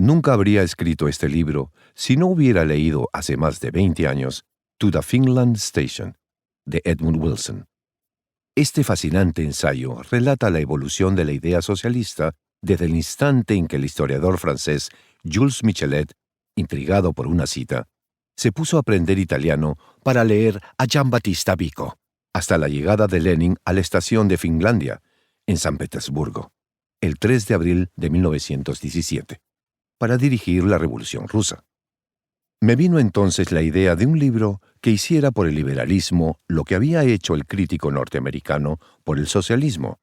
Nunca habría escrito este libro si no hubiera leído hace más de 20 años To the Finland Station, de Edmund Wilson. Este fascinante ensayo relata la evolución de la idea socialista desde el instante en que el historiador francés Jules Michelet, intrigado por una cita, se puso a aprender italiano para leer a Giambattista Vico, hasta la llegada de Lenin a la estación de Finlandia, en San Petersburgo, el 3 de abril de 1917, para dirigir la Revolución Rusa. Me vino entonces la idea de un libro que hiciera por el liberalismo lo que había hecho el crítico norteamericano por el socialismo,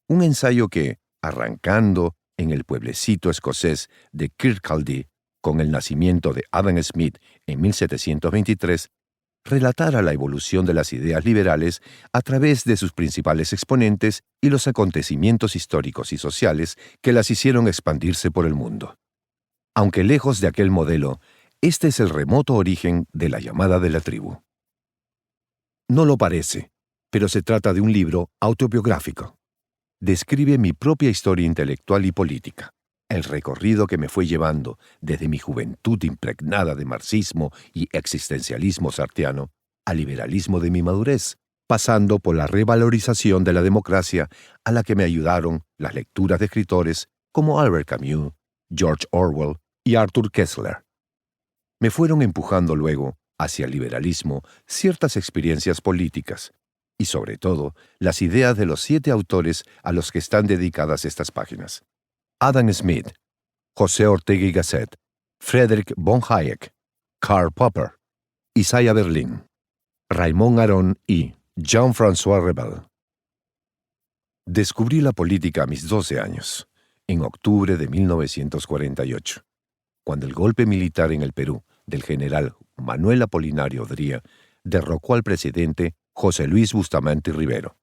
un ensayo que, arrancando en el pueblecito escocés de Kirkcaldy con el nacimiento de Adam Smith en 1723, relatara la evolución de las ideas liberales a través de sus principales exponentes y los acontecimientos históricos y sociales que las hicieron expandirse por el mundo. Aunque lejos de aquel modelo, este es el remoto origen de la llamada de la tribu. No lo parece, pero se trata de un libro autobiográfico. Describe mi propia historia intelectual y política, el recorrido que me fue llevando desde mi juventud impregnada de marxismo y existencialismo sartreano al liberalismo de mi madurez, pasando por la revalorización de la democracia a la que me ayudaron las lecturas de escritores como Albert Camus, George Orwell y Arthur Koestler. Me fueron empujando luego hacia el liberalismo ciertas experiencias políticas y, sobre todo, las ideas de los 7 autores a los que están dedicadas estas páginas: Adam Smith, José Ortega y Gasset, Friedrich von Hayek, Karl Popper, Isaiah Berlin, Raymond Aron y Jean-François Revel. Descubrí la política a mis 12 años, en octubre de 1948, cuando el golpe militar en el Perú del general Manuel Apolinario Odría derrocó al presidente José Luis Bustamante Rivero,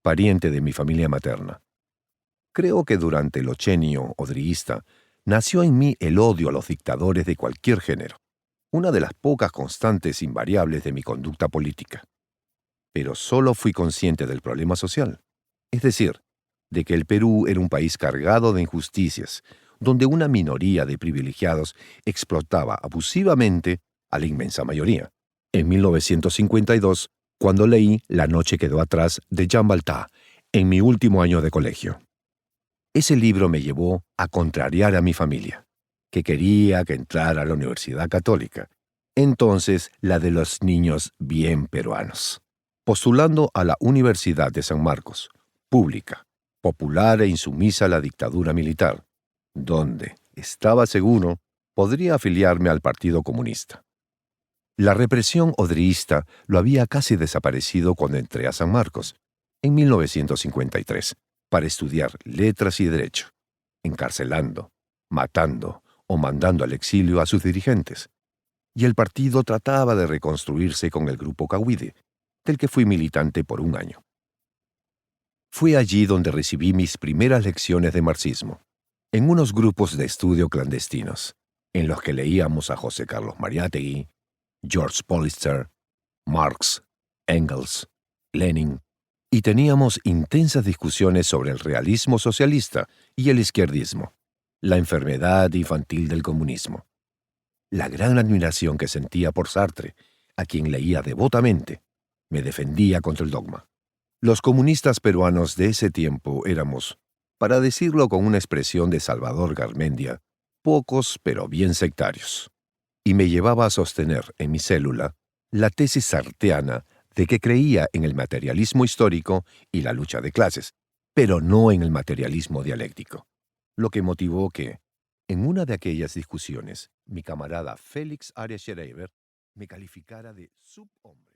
pariente de mi familia materna. Creo que durante el ochenio odriísta nació en mí el odio a los dictadores de cualquier género, una de las pocas constantes invariables de mi conducta política. Pero solo fui consciente del problema social, es decir, de que el Perú era un país cargado de injusticias, donde una minoría de privilegiados explotaba abusivamente a la inmensa mayoría. En 1952, cuando leí La noche quedó atrás de Jean Valtat, en mi último año de colegio. Ese libro me llevó a contrariar a mi familia, que quería que entrara a la Universidad Católica, entonces la de los niños bien peruanos, postulando a la Universidad de San Marcos, pública, popular e insumisa a la dictadura militar, donde, estaba seguro, podría afiliarme al Partido Comunista. La represión odriísta lo había casi desaparecido cuando entré a San Marcos, en 1953, para estudiar letras y derecho, encarcelando, matando o mandando al exilio a sus dirigentes. Y el partido trataba de reconstruirse con el grupo Cahuide, del que fui militante por un año. Fue allí donde recibí mis primeras lecciones de marxismo, en unos grupos de estudio clandestinos, en los que leíamos a José Carlos Mariátegui, George Polistes, Marx, Engels, Lenin, y teníamos intensas discusiones sobre el realismo socialista y el izquierdismo, la enfermedad infantil del comunismo, la gran admiración que sentía por Sartre, a quien leía devotamente, me defendía contra el dogma. Los comunistas peruanos de ese tiempo éramos, para decirlo con una expresión de Salvador Garmendia, pocos pero bien sectarios, y me llevaba a sostener en mi célula la tesis sartreana de que creía en el materialismo histórico y la lucha de clases, pero no en el materialismo dialéctico, lo que motivó que, en una de aquellas discusiones, mi camarada Félix Arias Schreiber me calificara de subhombre.